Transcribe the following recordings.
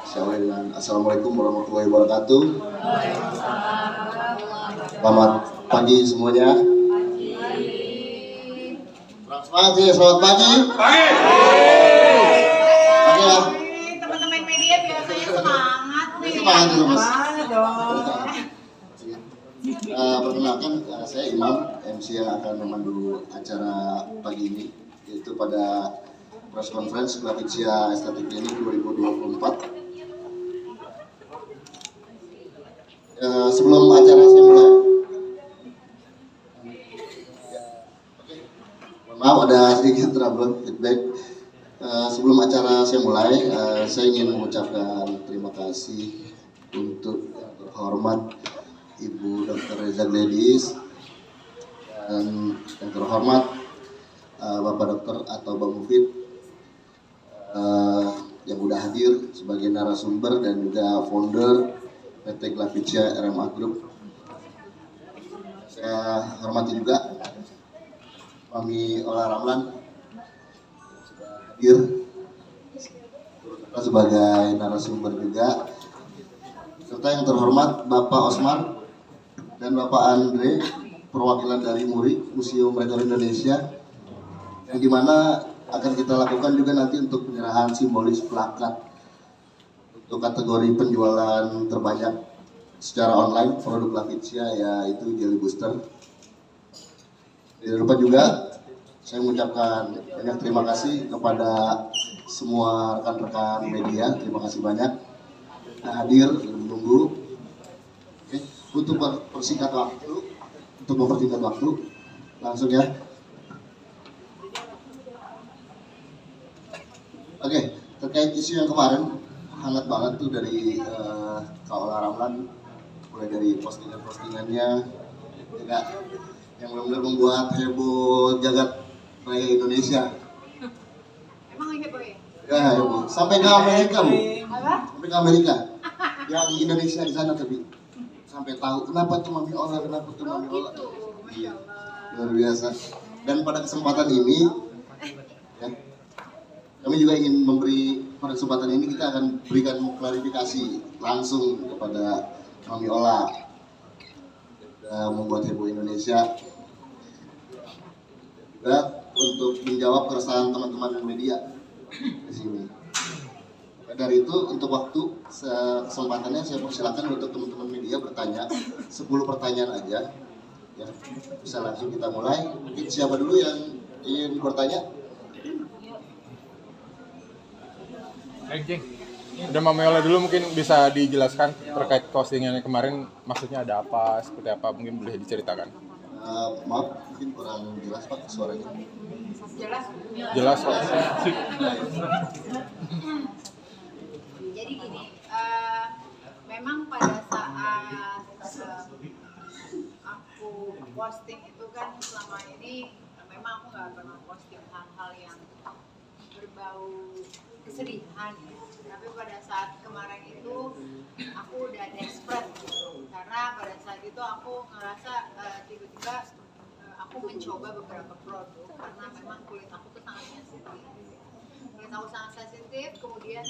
Saya awali dengan Assalamualaikum warahmatullahi wabarakatuh. Selamat pagi semuanya. Selamat ya, selamat pagi. Pagi ya. Teman-teman media biasanya semangat nih. Semangat dulu mas. Perkenalkan, saya Imam, MC yang akan memandu acara pagi ini, yaitu pada press conference Graficia Estetik Klinik 2024. Sebelum acara saya mulai, maaf ada sedikit trouble feedback. Sebelum acara saya mulai, saya ingin mengucapkan terima kasih untuk yang terhormat Ibu Dr. Reza Gladys dan yang terhormat Bapak Dokter atau Bang Mufid yang sudah hadir sebagai narasumber dan juga founder PT Graficia RMA Group. Saya hormati juga Mami Ola Ramlan sudah hadir sebagai narasumber juga, serta yang terhormat Bapak Osmar dan Bapak Andre, perwakilan dari MURI, Museum Rekor Indonesia, yang dimana akan kita lakukan juga nanti untuk penyerahan simbolis plakat untuk kategori penjualan terbanyak secara online produk Graficia, yaitu Jelly Booster. Tidak lupa juga saya mengucapkan banyak terima kasih kepada semua rekan-rekan media. Terima kasih banyak hadir menunggu. Oke, untuk mempersingkat waktu, langsung ya. Oke, terkait isu yang kemarin hangat banget tuh dari Kak Ola Ramlan, mulai dari postingannya, juga yang benar-benar membuat heboh jagat raya Indonesia. Emang heboh ya? Ya heboh, sampai ke Amerika Bu. Apa? Sampai ke Amerika. Yang Indonesia di sana tapi sampai tahu kenapa tuh Mami Ola, kenapa tuh Mami Ola. Gitu. Iya, luar biasa. Dan pada kesempatan ini, ya, kami juga ingin memberi pada kesempatan ini kita akan berikan klarifikasi langsung kepada Mami Ola yang membuat heboh Indonesia, juga untuk menjawab keresahan teman-teman media di sini. Dari itu untuk waktu kesempatannya saya persilakan untuk teman-teman media bertanya 10 pertanyaan aja, ya bisa langsung kita mulai. Mungkin siapa dulu yang ingin bertanya? Udah Mami Ola dulu mungkin bisa dijelaskan terkait postingannya kemarin, maksudnya ada apa, seperti apa, mungkin boleh diceritakan. Maaf, mungkin kurang jelas Pak suaranya. Jelas? Jelas Pak. Jadi gini, memang pada saat aku posting itu kan selama ini memang aku nggak pernah posting hal-hal yang berbau kesedihan ya. Tapi pada saat kemarin itu aku udah desperate gitu. Karena pada saat itu aku ngerasa tiba-tiba aku mencoba beberapa produk karena memang kulit aku tuh sangat sensitif. Kulit aku sangat sensitif, kemudian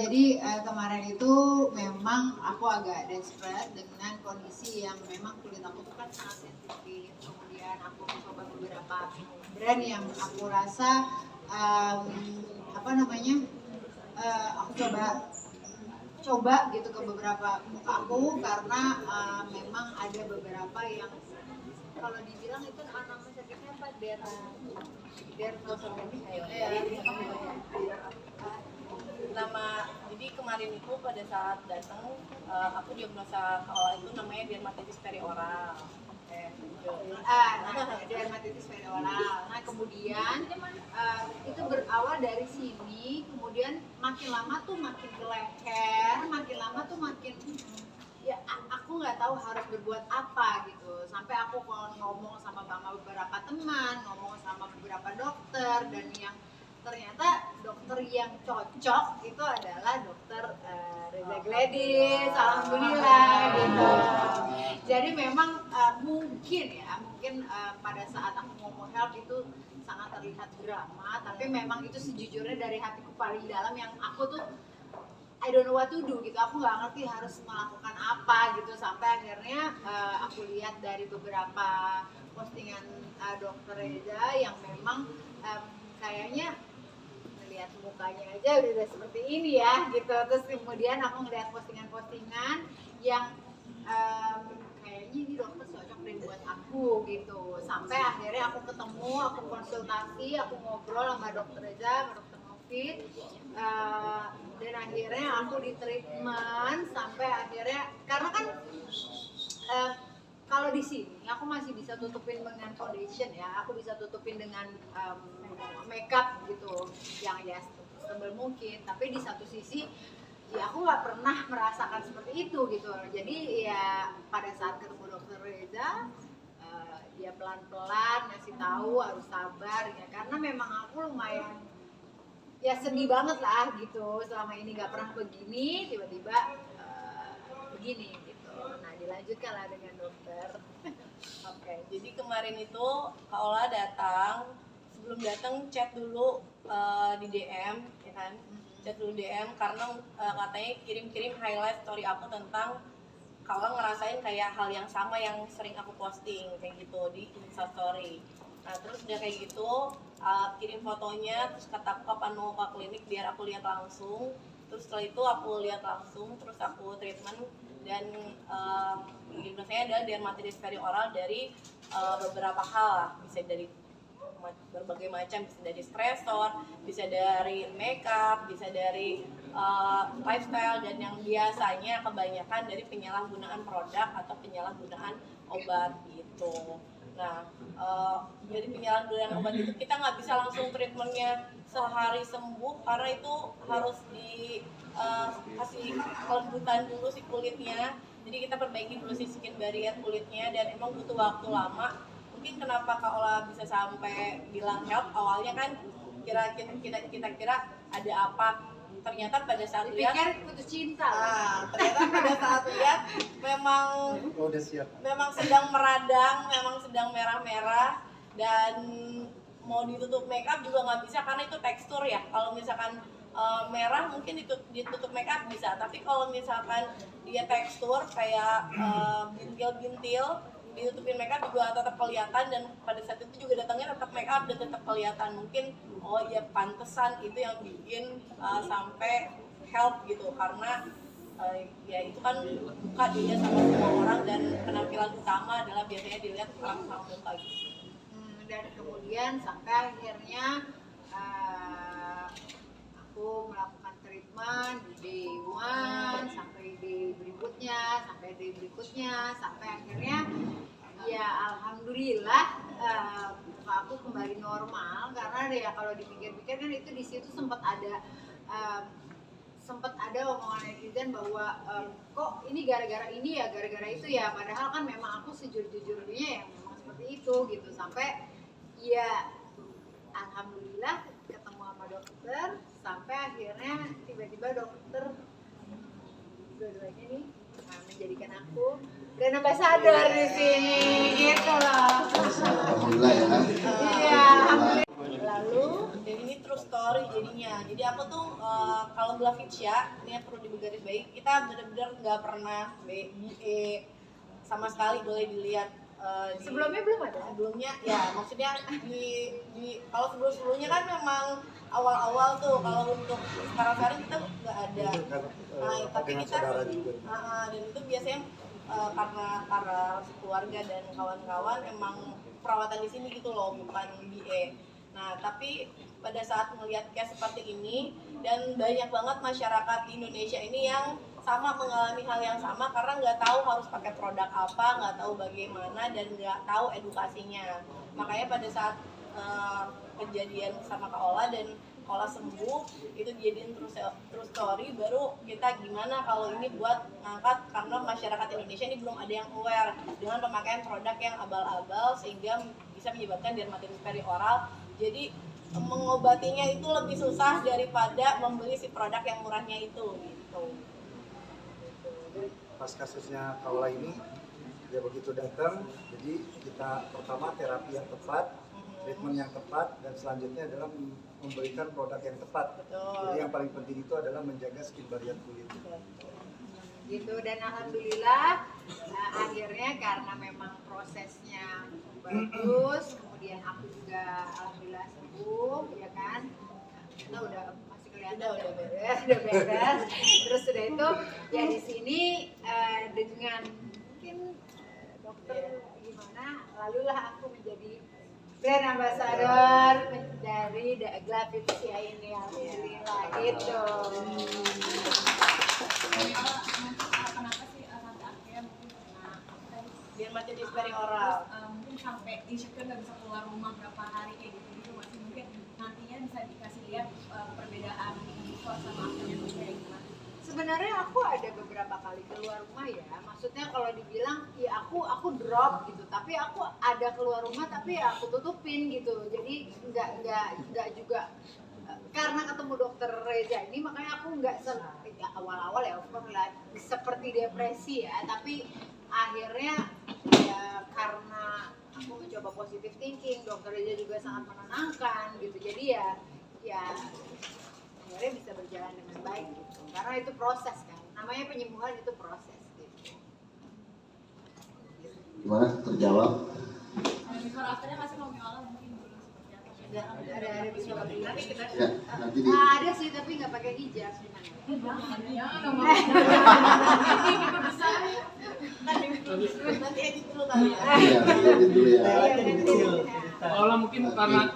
jadi kemarin itu memang aku agak desperate dengan kondisi yang memang kulit aku tuh kan sangat sensitif. Kemudian aku mencoba beberapa brand yang aku rasa aku coba gitu ke beberapa muka aku karena memang ada beberapa yang kalau dibilang itu nama sakitnya apa nama. Jadi kemarin itu pada saat datang aku diagnosa awal itu namanya dermatitis perioral. Dermatitis perioral. Nah kemudian itu berawal dari sini, kemudian makin lama tuh makin ke leher, makin lama tuh makin ya aku nggak tahu harus berbuat apa gitu. Sampai aku ngomong sama beberapa teman, ngomong sama beberapa dokter, dan yang ternyata dokter yang cocok itu adalah dokter Reza Gladys, alhamdulillah gitu. Jadi memang mungkin pada saat aku ngomong health itu sangat terlihat drama, tapi memang itu sejujurnya dari hatiku paling dalam yang aku tuh I don't know what to do gitu, aku nggak ngerti harus melakukan apa gitu, sampai akhirnya aku lihat dari beberapa postingan Dokter Reza yang memang kayaknya lihat mukanya aja udah seperti ini ya gitu. Terus kemudian aku ngeliat postingan-postingan yang kayaknya ini dokter cocok deh buat aku gitu, sampai akhirnya aku ketemu, aku konsultasi, aku ngobrol sama dokter Reza, sama dokter Novit, dan akhirnya aku di treatment sampai akhirnya, karena kan kalau di sini aku masih bisa tutupin dengan foundation ya, aku bisa tutupin dengan makeup gitu yang ya setebal mungkin, tapi di satu sisi ya aku nggak pernah merasakan seperti itu gitu. Jadi ya pada saat ketemu dokter Reza, dia pelan-pelan ngasih tahu harus sabar ya, karena memang aku lumayan ya sedih banget lah gitu, selama ini nggak pernah begini, tiba-tiba begini gitu. Nah dilanjutkan lah dengan dokter. Oke, jadi kemarin itu Kak Ola datang, sebelum datang chat dulu di DM, ya kan? Chat dulu DM karena katanya kirim-kirim highlight story aku tentang Kak Ola ngerasain kayak hal yang sama yang sering aku posting kayak gitu di Instastory. Nah terus udah kayak gitu kirim fotonya, terus kata aku kapan mau ke klinik biar aku lihat langsung. Terus setelah itu aku lihat langsung, terus aku treatment dan diagnosanya adalah dermatitis perioral dari beberapa hal lah, bisa dari berbagai macam, bisa dari stresor, bisa dari makeup, bisa dari lifestyle, dan yang biasanya kebanyakan dari penyalahgunaan produk atau penyalahgunaan obat gitu. Nah, dari penyalahgunaan obat itu kita nggak bisa langsung treatmentnya sehari sembuh, karena itu harus dikasih kelembutan dulu si kulitnya. Jadi kita perbaiki dulu si skin barrier kulitnya, dan emang butuh waktu lama. Mungkin kenapa Kak Ola bisa sampai bilang help awalnya kan kita kira ada apa, ternyata pada saat lihat Dipikir putus cinta. ternyata pada saat lihat memang memang sedang meradang, memang sedang merah-merah, dan mau ditutup makeup juga nggak bisa karena itu tekstur ya. Kalau misalkan merah mungkin ditutup makeup bisa, tapi kalau misalkan dia tekstur kayak bintil-bintil, ditutupin makeup juga tetap kelihatan, dan pada saat itu juga datangnya tetap makeup dan tetap kelihatan. Mungkin oh ya pantesan itu yang bikin sampai help gitu, karena ya itu kan muka dia sama semua orang, dan penampilan utama adalah biasanya dilihat orang sama muka gitu. Dan kemudian sampai akhirnya aku melakukan treatment di day 1 sampai day berikutnya, sampai akhirnya ya alhamdulillah muka aku kembali normal. Karena ya kalau dipikir-pikir kan itu di situ sempat ada omongan netizen bahwa kok ini gara-gara ini ya, gara-gara itu ya, padahal kan memang aku sejujur-jujurnya ya memang seperti itu gitu. Sampai ya alhamdulillah ketemu sama dokter, sampai akhirnya tiba-tiba dokter dua-duanya nih menjadikan aku brand ambassador di sini gitu loh. Alhamdulillah ya. Iya, alhamdulillah. Lalu dan ini true story jadinya. Jadi aku tuh kalau Glavitsia ini yang perlu digarisbawahi, kita benar-benar nggak pernah BE sama sekali, boleh dilihat. Sebelumnya belum ada. Sebelumnya ya maksudnya di kalau sebelumnya kan memang awal-awal tuh, kalau untuk sekarang kita nggak ada. Nah, tapi kita dan itu biasanya karena keluarga dan kawan-kawan emang perawatan di sini gitu loh, bukan BE. Nah, tapi pada saat melihat case seperti ini, dan banyak banget masyarakat di Indonesia ini yang sama mengalami hal yang sama karena nggak tahu harus pakai produk apa, nggak tahu bagaimana, dan nggak tahu edukasinya. Makanya pada saat kejadian sama Kak Ola dan Kak Ola sembuh, itu jadiin true story, baru kita gimana kalau ini buat ngangkat, karena masyarakat Indonesia ini belum ada yang aware dengan pemakaian produk yang abal-abal sehingga bisa menyebabkan dermatitis perioral. Jadi mengobatinya itu lebih susah daripada membeli si produk yang murahnya itu gitu. Pas kasusnya Kak Ola ini dia begitu datang, jadi kita pertama terapi yang tepat, treatment yang tepat, dan selanjutnya adalah memberikan produk yang tepat. Betul. Jadi yang paling penting itu adalah menjaga skin barrier kulit. Gitu. Dan alhamdulillah akhirnya karena memang prosesnya bagus, kemudian aku juga alhamdulillah sembuh, ya kan. Kita udah masih kelihatan Udah beres. Terus sudah itu ya di sini dengan mungkin dokter gimana, lalulah aku menjadi brand ambassador dari The Glavitsia ini, alhamdulillah gitu. Kenapa sih sampai akhirnya mungkin Biar mati di sparing oral. mungkin sampai insecure nggak bisa keluar rumah berapa hari kayak gitu masih mungkin nantinya bisa dikasih lihat perbedaan before sama afternya tuh kayak gimana? Sebenarnya aku ada beberapa kali keluar rumah ya, maksudnya kalau dibilang ya aku drop gitu, tapi aku ada keluar rumah tapi ya aku tutupin gitu, jadi nggak juga karena ketemu dokter Reza ini makanya aku nggak ya, awal-awal ya of course lah seperti depresi ya, tapi akhirnya ya karena aku mencoba positive thinking, dokter Reza juga sangat menenangkan gitu, jadi ya akhirnya bisa berjalan dengan baik gitu, karena itu proses kan, namanya penyembuhan itu proses gitu. Gimana? Terjawab? Before afternya masih mau nyoba mungkin dulu seperti apa? Ada bisa nanti kita Ya, nanti di ada sih tapi nggak pakai hijab gimana? Nanti edit dulu kali ya. ya, lanjut dulu ya. Olah mungkin karena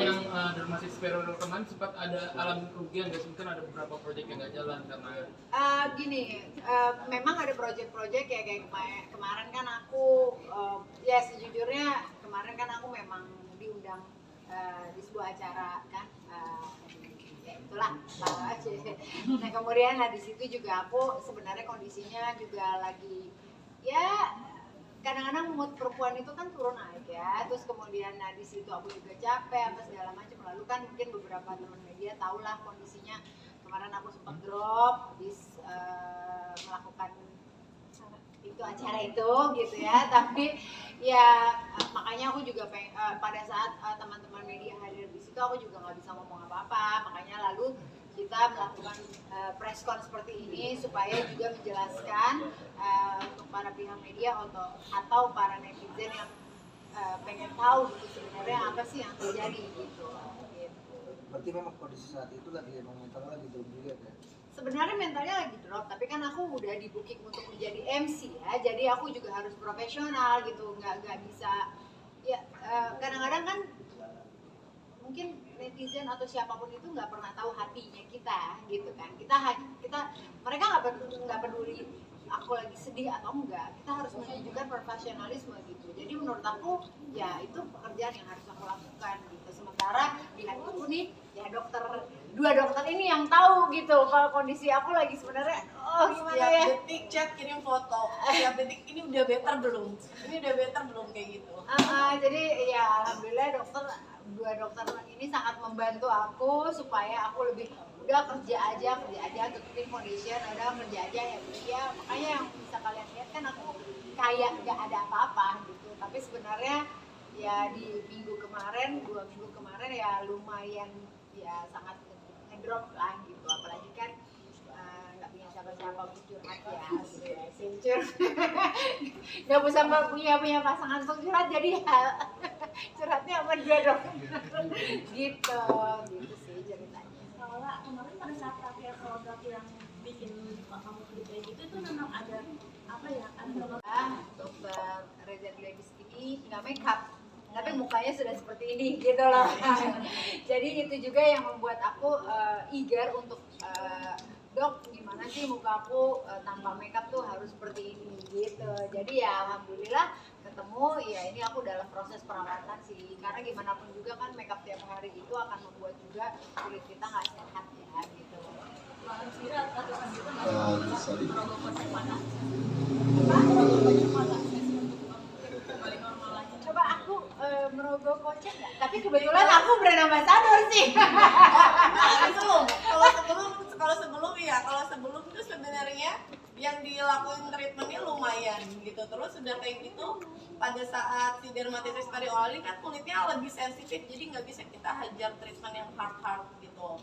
yang dermasis periodal kemarin sempat ada alami kerugian guys, mungkin ada beberapa proyek yang nggak jalan karena Gini, memang ada proyek-proyek ya kayak kemarin kan aku ya sejujurnya kemarin kan aku memang diundang di sebuah acara kan ya itulah lah aja. Nah kemudian di situ juga aku sebenarnya kondisinya juga lagi ya kadang-kadang mood perempuan itu kan turun naik ya, terus kemudian di situ aku juga capek apa segala macam, lalu kan mungkin beberapa teman media tahulah kondisinya kemarin aku sempat drop habis melakukan itu acara itu gitu ya, tapi ya makanya aku juga pada saat teman-teman media hadir di situ aku juga nggak bisa ngomong apa-apa, makanya lalu kita melakukan press con seperti ini supaya juga menjelaskan untuk para pihak media atau para netizen yang pengen tahu gitu sebenarnya apa sih yang terjadi gitu. Berarti memang kondisi saat itu lagi mentalnya lagi drop juga kan? Sebenarnya mentalnya lagi drop, tapi kan aku udah di booking untuk menjadi MC ya, jadi aku juga harus profesional gitu, nggak bisa ya kadang-kadang kan mungkin netizen atau siapapun itu nggak pernah tahu hatinya kita gitu kan, kita mereka nggak peduli aku lagi sedih atau enggak, kita harus menunjukkan profesionalisme gitu, jadi menurut aku ya itu pekerjaan yang harus aku lakukan gitu, sementara di hatiku nih ya dua dokter ini yang tahu gitu kalau kondisi aku lagi sebenarnya gimana Setiap ya. detik chat kirim foto. Setiap detik ini udah better belum? Ini udah better belum kayak gitu? Jadi ya alhamdulillah dua dokter ini sangat membantu aku supaya aku lebih udah kerja aja tutupin foundation, udah kerja aja ya makanya yang bisa kalian lihat kan aku kayak nggak ada apa-apa gitu, tapi sebenarnya ya di minggu kemarin 2 minggu kemarin ya lumayan ya sangat ngedrop lah gitu, apalagi kan nggak punya siapa-siapa untuk curhat ya gitu ya, sincur nggak bisa punya pasangan untuk curhat, jadi ya curhatnya sama dia dong gitu sih ceritanya. Kalau kemarin pada saat pakai produk yang bikin kamu kulit kayak gitu itu memang ada apa ya? Ada Dokter Reza Gladys ini nggak make up, tapi mukanya sudah seperti ini gitu loh. Jadi itu juga yang membuat aku eager untuk dok gimana sih muka aku tanpa makeup tuh harus seperti ini gitu. Jadi ya alhamdulillah ketemu ya, ini aku dalam proses perawatan sih, karena gimana pun juga kan makeup tiap hari itu akan membuat juga kulit kita nggak sehat ya gitu. Sorry. Coba aku merogoh kocek nggak? Tapi kebetulan aku brand ambassador sih. Kalau sebelum itu sebenarnya yang dilakuin treatmentnya lumayan gitu, terus udah kayak gitu pada pada saat si dermatitis variola ini kan kulitnya lebih sensitif, jadi nggak bisa kita hajar treatment yang hard gitu.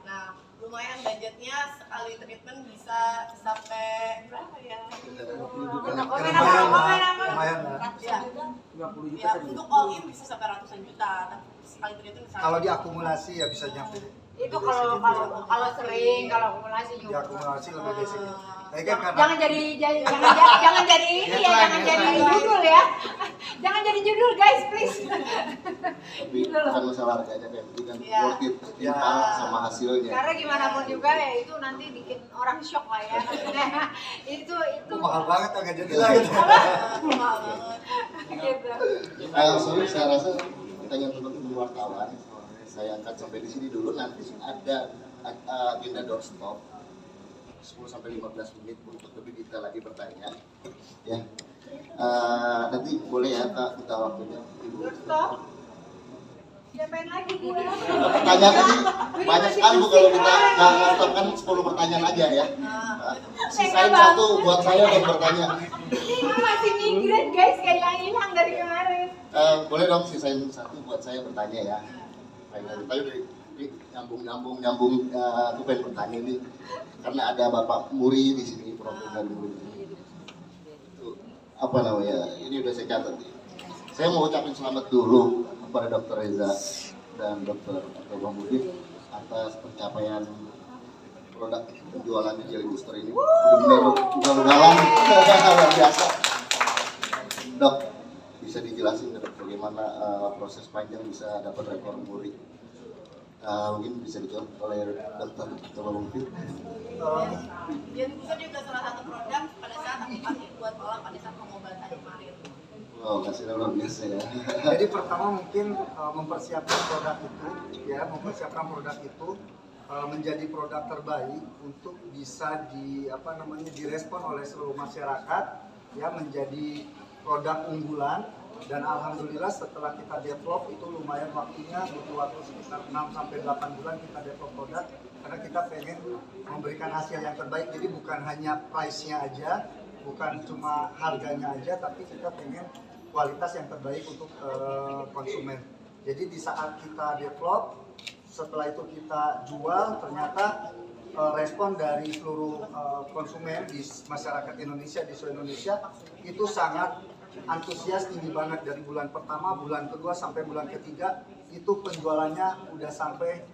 Nah, lumayan budgetnya sekali treatment bisa sampai berapa ya? Lumayan Ya, 50 juta ya kan. untuk all in bisa sampai ratusan juta, tapi sekali treatment bisa. Kalau diakumulasi ya bisa nyampe. Itu kalau sering, kalau akumulasi juga. Diakumulasi lebih basic. Tapi kan karena Jangan jadi ini ya, jangan jadi judul ya. Jangan jadi judul guys, please. Tapi Gitu loh. bukan masalah harganya, yang penting kan Iya. worth it timpal sama hasilnya. Karena gimana pun juga ya itu nanti bikin orang shock lah ya. itu mahal banget nggak jadi lah gitu. Mahal banget. gitu. Sorry, saya rasa pertanyaan teman-teman wartawan saya angkat sampai di sini dulu. Nanti ada agenda doorstop 10-15 menit untuk lebih detail lagi bertanya. Ya, nanti boleh ya Kak minta waktunya Ibu. Stop. Siapain lagi gue? Pertanyaan tadi banyak sekali Bu, kalau kita nggak stop kan 10 pertanyaan aja ya. Sisain satu buat saya yang bertanya. Ini masih migran guys, kayak hilang dari kemarin. Boleh dong sisain satu buat saya bertanya ya. Tadi nyambung, aku pengen bertanya nih, karena ada Bapak Muri di sini, program dari Muri. Itu apa namanya? Ini udah saya catat nih. Saya mau ucapin selamat dulu kepada Dr. Reza dan Dr. Bambudin atas pencapaian produk penjualan Jelly Booster ini. Benar-benar ugal-ugalan, luar biasa. Dok, bisa dijelasin Dok bagaimana proses panjang bisa dapat rekor Muri? Mungkin bisa dijawab oleh Dr. Coba mungkin. Jadi bisa juga salah satu produk pada saat aku pakai buat olah pada saat pengobatan kemarin. Wow, kasih luar biasa ya. Jadi pertama mungkin mempersiapkan produk itu menjadi produk terbaik untuk bisa direspon oleh seluruh masyarakat ya, menjadi produk unggulan. Dan alhamdulillah setelah kita develop itu lumayan waktunya, butuh waktu sekitar 6-8 bulan kita develop produk, karena kita pengen memberikan hasil yang terbaik. Jadi bukan hanya price-nya aja, bukan cuma harganya aja, tapi kita pengen kualitas yang terbaik untuk konsumen. Jadi di saat kita develop, setelah itu kita jual, ternyata respon dari seluruh konsumen di masyarakat Indonesia, di seluruh Indonesia itu sangat antusias, tinggi banget. Dari bulan pertama, bulan kedua sampai bulan ketiga itu penjualannya udah sampai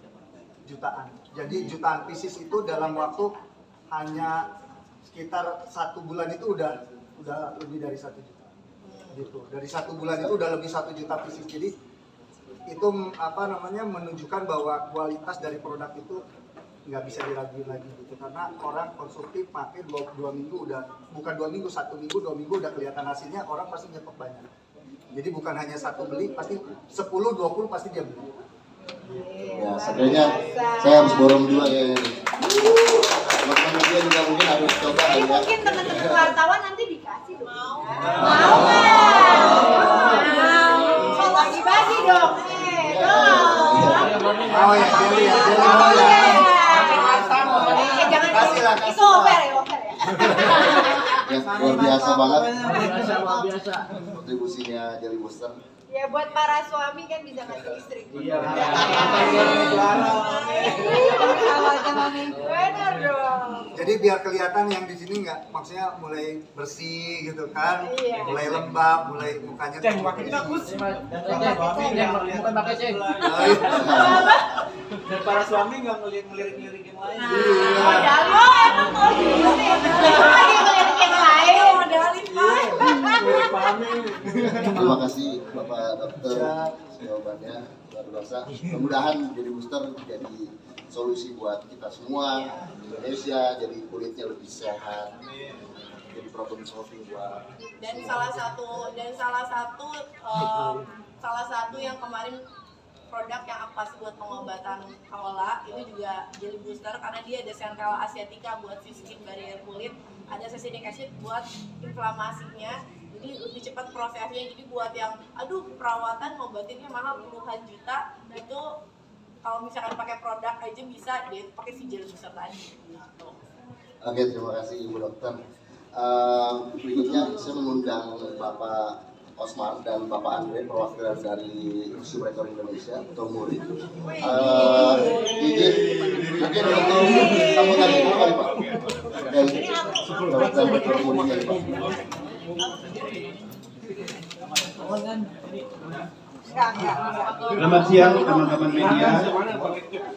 jutaan. Jadi jutaan pieces itu dalam waktu hanya sekitar 1 bulan itu udah lebih dari 1 juta. Gitu. Dari 1 bulan itu udah lebih 1 juta pieces. Jadi itu menunjukkan bahwa kualitas dari produk itu nggak bisa diraguin lagi gitu, karena orang konsumtif pakai 2 minggu udah, bukan 2 minggu, 1 minggu, 2 minggu udah kelihatan hasilnya, orang pasti nyetok banyak. Jadi bukan hanya 1 beli, pasti 10-20 pasti dia beli. Ya, sebenarnya saya harus borong juga ya. Teman-teman media juga mungkin harus coba Jadi ya. mungkin teman-teman wartawan nanti dikasih dong. Mau? Mau nggak? Mau bagi-bagi dong. Dong. Oh ya, jadi mau ya. Jangan Kasih lah, itu over ya. Ya, luar biasa banget Luar biasa. kontribusinya Jelly Booster. Ya buat para suami kan bisa ngasih istri. Iya. Benar dong. Jadi biar kelihatan yang di sini nggak, maksudnya mulai bersih gitu kan, Iya. mulai lembab, mulai mukanya terisi. Bukan pakai ceng. Dan para suami nggak ngelirik-ngelirik yang lain. Modalin. Oh emang mau gitu nih. Lagi ngelirik yang lain. Modalin Pak. Iya. Terima kasih Bapak Dokter jawabannya luar biasa. Mudah-mudahan Jelly Booster jadi solusi buat kita semua di Indonesia, jadi kulitnya lebih sehat, jadi problem solving buat Dan salah satu yang kemarin produk yang aku kasih buat pengobatan Kaola ini juga Jelly Booster, karena dia ada Centella asiatica buat si skin barrier kulit, ada salicylic acid buat inflamasinya, jadi lebih cepat prosesnya. Jadi buat yang perawatan ngobatinnya mahal puluhan juta, itu kalau misalkan pakai produk aja bisa deh pakai si Jelly Booster tadi gitu. Oke, terima kasih Ibu Dokter. Berikutnya saya mengundang Bapak Osmar dan Bapak Andre perwakilan dari Museum Rekor Indonesia atau MURI. Izin mungkin untuk sambutan dulu kali Pak. Dan Rekor MURI kali Pak. Selamat siang teman-teman media.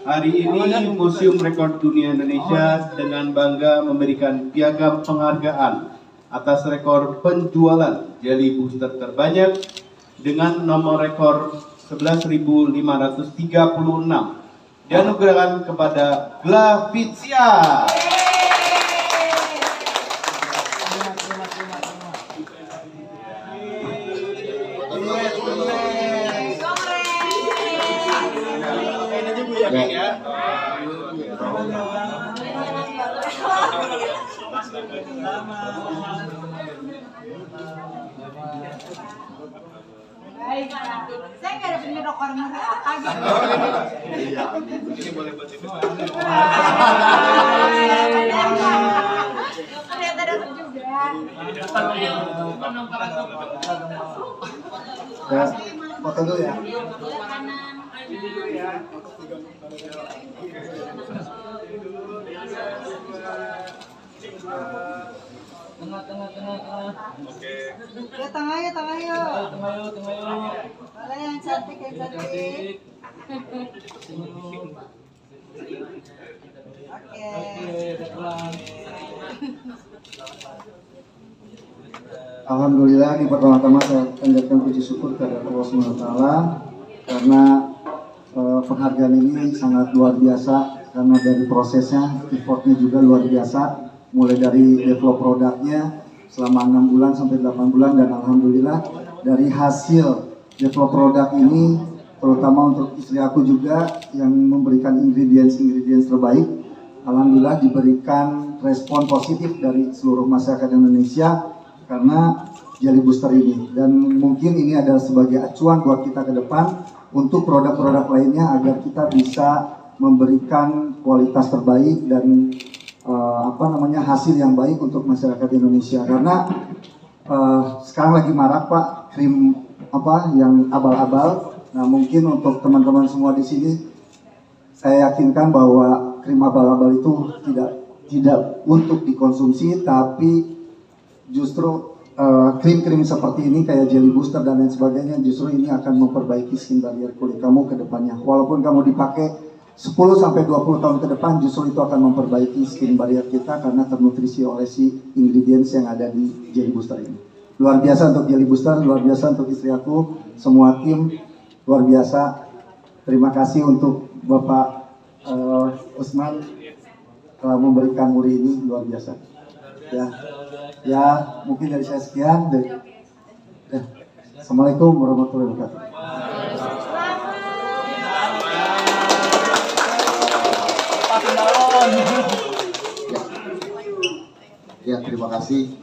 Hari ini Museum Rekor Dunia Indonesia dengan bangga memberikan piagam penghargaan atas rekor penjualan jelly booster terbanyak dengan nomor rekor 11.536 dianugerahkan kepada Glavizia. Baik, saya nggak ada punya rekor muri apa gitu. Ini boleh buat itu. Ternyata dapat juga. Ya, foto dulu ya. Ya tengah yuk. Boleh yang cantik. Oke. Alhamdulillah, ini pertama-tama saya panjatkan puji syukur kepada Allah SWT karena penghargaan ini sangat luar biasa karena dari prosesnya, effortnya juga luar biasa, mulai dari develop produknya selama 6 bulan sampai 8 bulan dan alhamdulillah dari hasil develop produk ini terutama untuk istri aku juga yang memberikan ingredients terbaik, alhamdulillah diberikan respon positif dari seluruh masyarakat Indonesia karena jelly booster ini, dan mungkin ini adalah sebagai acuan buat kita ke depan untuk produk-produk lainnya agar kita bisa memberikan kualitas terbaik dan hasil yang baik untuk masyarakat Indonesia karena sekarang lagi marak Pak krim yang abal-abal. Nah mungkin untuk teman-teman semua di sini saya yakinkan bahwa krim abal-abal itu tidak untuk dikonsumsi, tapi justru krim-krim seperti ini kayak jelly booster dan lain sebagainya justru ini akan memperbaiki skin barrier kulit kamu ke depannya. Walaupun kamu dipakai 10-20 tahun ke depan justru itu akan memperbaiki skin barrier kita karena ternutrisi oleh si ingredients yang ada di jelly booster ini. Luar biasa untuk jelly booster, luar biasa untuk istri aku, semua tim luar biasa. Terima kasih untuk Bapak Usman telah memberikan MURI ini, luar biasa. Ya mungkin dari saya sekian. Assalamualaikum warahmatullahi wabarakatuh. Ya, terima kasih.